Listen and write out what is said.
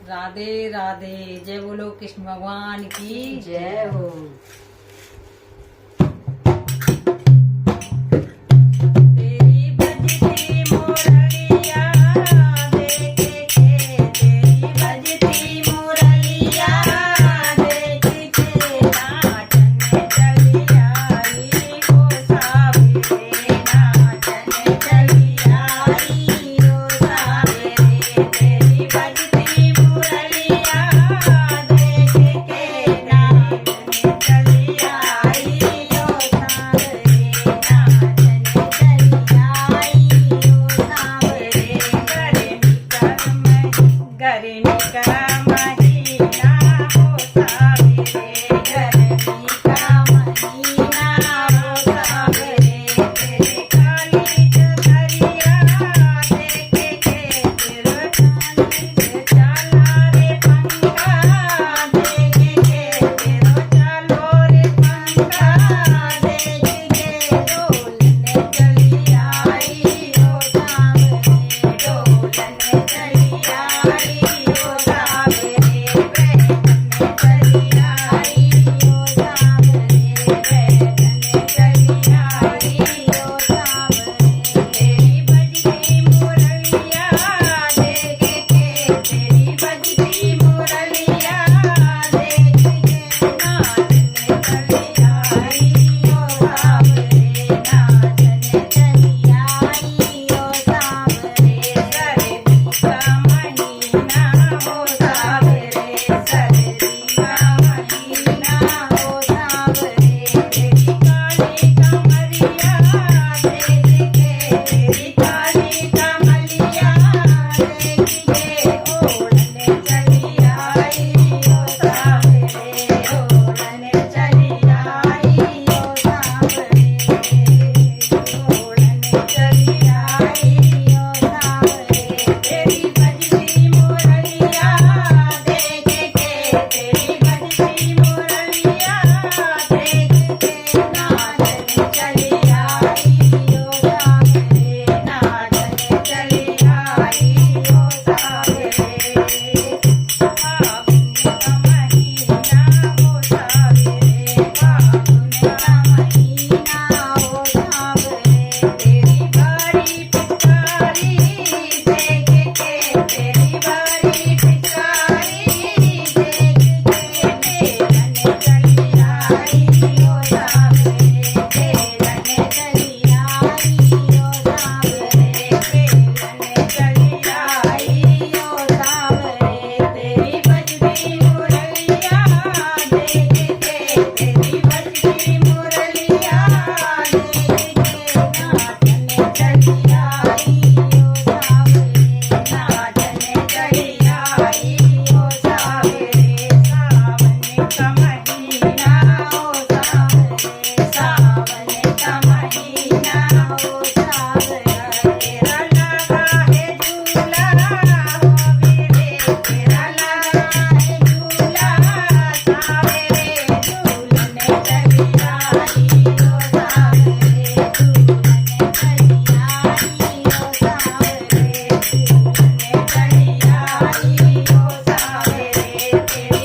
राधे राधे। जय बोलो कृष्ण भगवान की जय हो। तेरी बजती मुरलिया देख के, तेरी बजती मुरलिया देख के नाचन चली आई हो सावेरे, नाचन चली आई हो सावेरे। तेरी बजती मुरलिया देख के नाचन चली आई हो सावेरे, नाचन चली आई हो सावेरे। गरे निकर